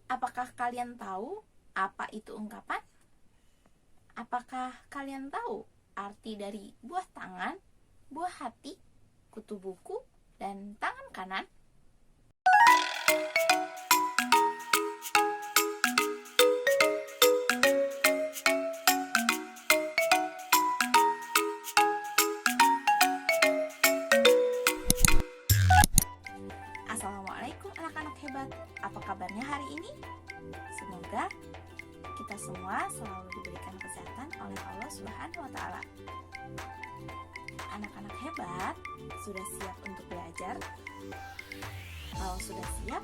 Apakah kalian tahu apa itu ungkapan? Apakah kalian tahu arti dari buah tangan, buah hati, kutu buku, dan tangan kanan? Assalamualaikum anak-anak hebat. Apa kabarnya hari ini? Semoga kita semua selalu diberikan kesehatan oleh Allah Subhanahu wa taala. Anak-anak hebat, sudah siap untuk belajar? Kalau sudah siap,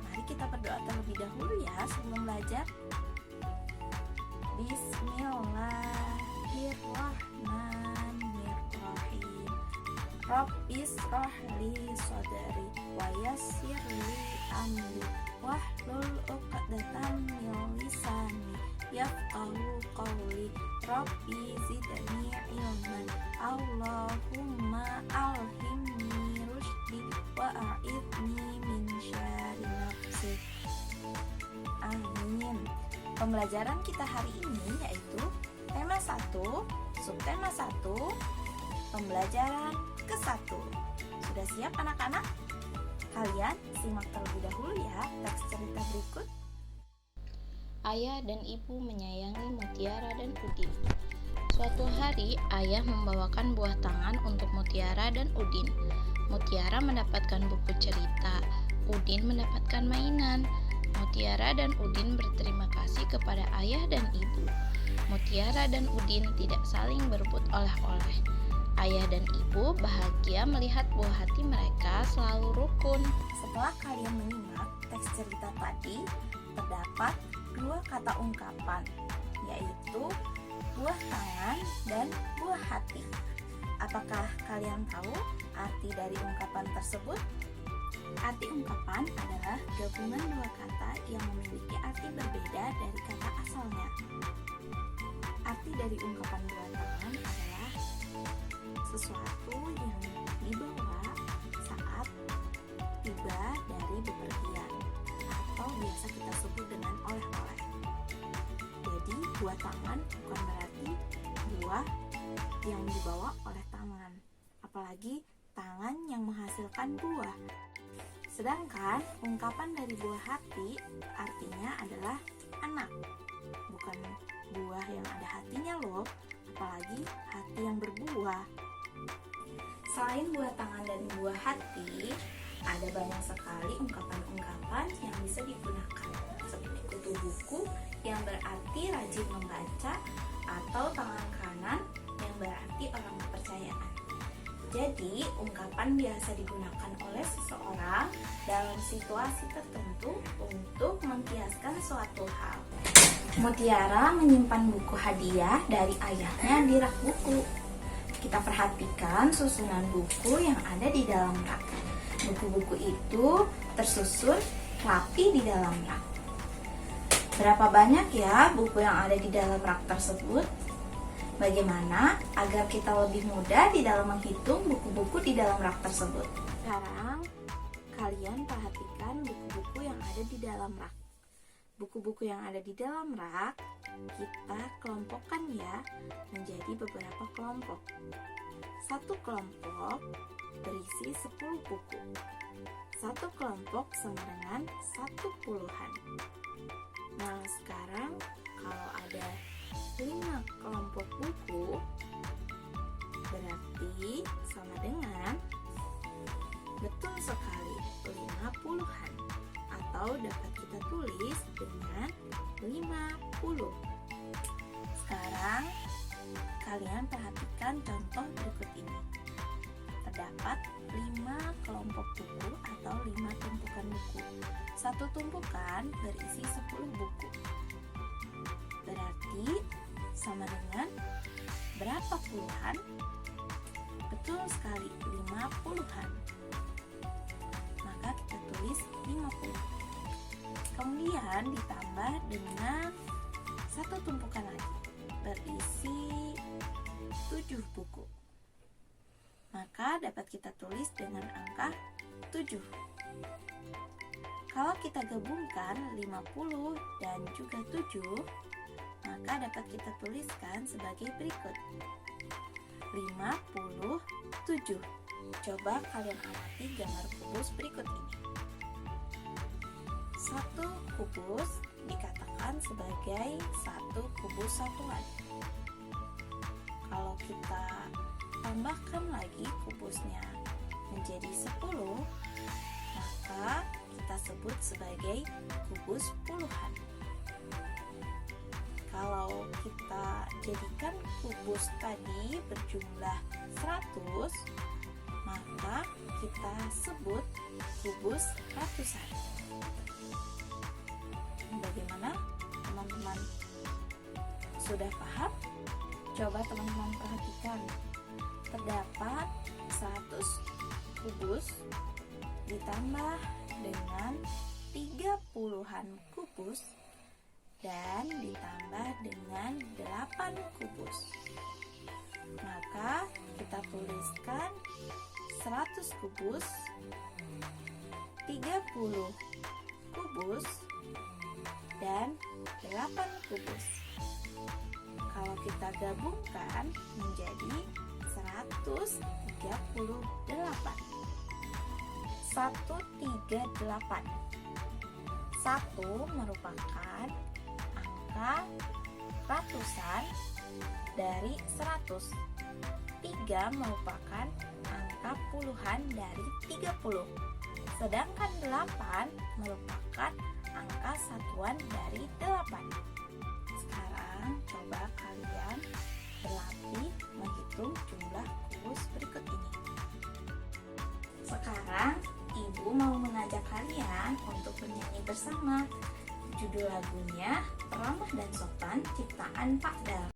mari kita berdoa terlebih dahulu ya sebelum belajar. Bismillahirrahmanirrahim. Rabbis rohli sodari wa yassir li amri wahlul uqdatan min lisani yafqahu qawli. Rabbi zidni ilman. Allahumma alhimni rusydi wa a'idni min syarri nafsi. Amin. Pembelajaran kita hari ini yaitu tema 1, subtema 1, pembelajaran ke-1. Sudah siap anak-anak? Kalian simak terlebih dahulu ya teks cerita berikut. Ayah dan ibu menyayangi Mutiara dan Udin. Suatu hari, ayah membawakan buah tangan untuk Mutiara dan Udin. Mutiara mendapatkan buku cerita, Udin mendapatkan mainan. Mutiara dan Udin berterima kasih kepada ayah dan ibu. Mutiara dan Udin tidak saling berebut oleh-oleh. Ayah dan ibu bahagia melihat buah hati mereka selalu rukun. Setelah kalian menyimak teks cerita tadi, terdapat 2 kata ungkapan, yaitu buah tangan dan buah hati. Apakah kalian tahu arti dari ungkapan tersebut? Arti ungkapan adalah gabungan 2 kata yang memiliki arti berbeda dari kata asalnya. Arti dari ungkapan buah tangan adalah sesuatu yang dibawa saat tiba dari bepergian, atau biasa kita sebut dengan oleh-oleh. Jadi buah tangan bukan berarti buah yang dibawa oleh tangan, apalagi tangan yang menghasilkan buah. Sedangkan ungkapan dari buah hati artinya adalah anak, bukan buah yang ada hatinya loh, apalagi hati yang berbuah. Selain buah tangan dan buah hati, ada banyak sekali ungkapan-ungkapan yang bisa digunakan, seperti kutu buku yang berarti rajin membaca, atau tangan kanan yang berarti orang kepercayaan. Jadi, ungkapan biasa digunakan oleh seseorang dalam situasi tertentu untuk mengkiaskan suatu hal. Mutiara menyimpan buku hadiah dari ayahnya di rak buku. Kita perhatikan susunan buku yang ada di dalam rak. Buku-buku itu tersusun rapi di dalam rak. Berapa banyak ya buku yang ada di dalam rak tersebut? Bagaimana agar kita lebih mudah di dalam menghitung buku-buku di dalam rak tersebut? Sekarang kalian perhatikan buku-buku yang ada di dalam rak. Buku-buku yang ada di dalam rak kita kelompokkan ya menjadi beberapa kelompok. Satu kelompok berisi 10 buku. Satu kelompok sama dengan 1 puluhan. Nah, sekarang kalau ada 5 kelompok buku, berarti sama dengan, betul sekali, 5 puluhan, atau dapat kita tulis dengan 50. Sekarang kalian perhatikan contoh berikut ini. Terdapat 5 kelompok buku atau 5 tumpukan buku. Satu tumpukan berisi 10 buku. Berarti sama dengan berapa puluhan? Betul sekali, 5 puluhan. Maka kita tulis 50. Kemudian ditambah dengan satu tumpukan lagi berisi 7 buku. Maka dapat kita tulis dengan angka 7. Kalau kita gabungkan 50 dan juga 7, maka dapat kita tuliskan sebagai berikut. 57. Coba kalian amati gambar kubus berikut ini. Satu kubus dikatakan sebagai satu kubus satuan. Kalau kita tambahkan lagi kubusnya menjadi 10, maka kita sebut sebagai kubus puluhan. Kalau kita jadikan kubus tadi berjumlah 100, maka kita sebut kubus ratusan. Bagaimana teman-teman? Sudah paham? Coba teman-teman perhatikan. Terdapat 100 kubus ditambah dengan 30-an kubus dan ditambah dengan 8 kubus. Maka kita tuliskan 100 kubus, 30 kubus, dan 8 kubus. Kalau kita gabungkan menjadi 138. 138. 1 merupakan angka ratusan dari 100. 3 merupakan angka puluhan dari 30. Sedangkan 8 merupakan angka satuan dari 8. Sekarang coba kalian berlatih menghitung jumlah kubus berikut ini. Sekarang Ibu mau mengajak kalian untuk bernyanyi bersama. Judul lagunya Ramah dan Sopan ciptaan Pak Dal.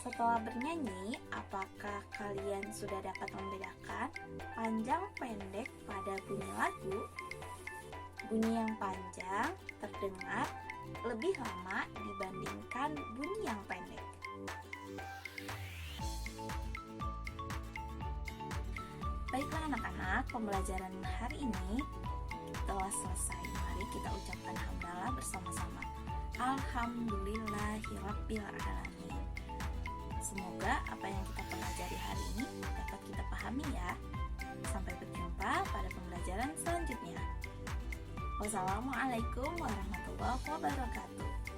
Setelah bernyanyi, apakah kalian sudah dapat membedakan panjang pendek pada bunyi lagu? Bunyi yang panjang terdengar lebih lama dibandingkan bunyi yang pendek. Baiklah anak-anak, pembelajaran hari ini telah selesai. Mari kita ucapkan hamdalah bersama-sama. Alhamdulillahirrabbilalamin. Semoga apa yang kita pelajari hari ini dapat kita pahami ya. Sampai berjumpa pada pembelajaran selanjutnya. Wassalamualaikum warahmatullahi wabarakatuh.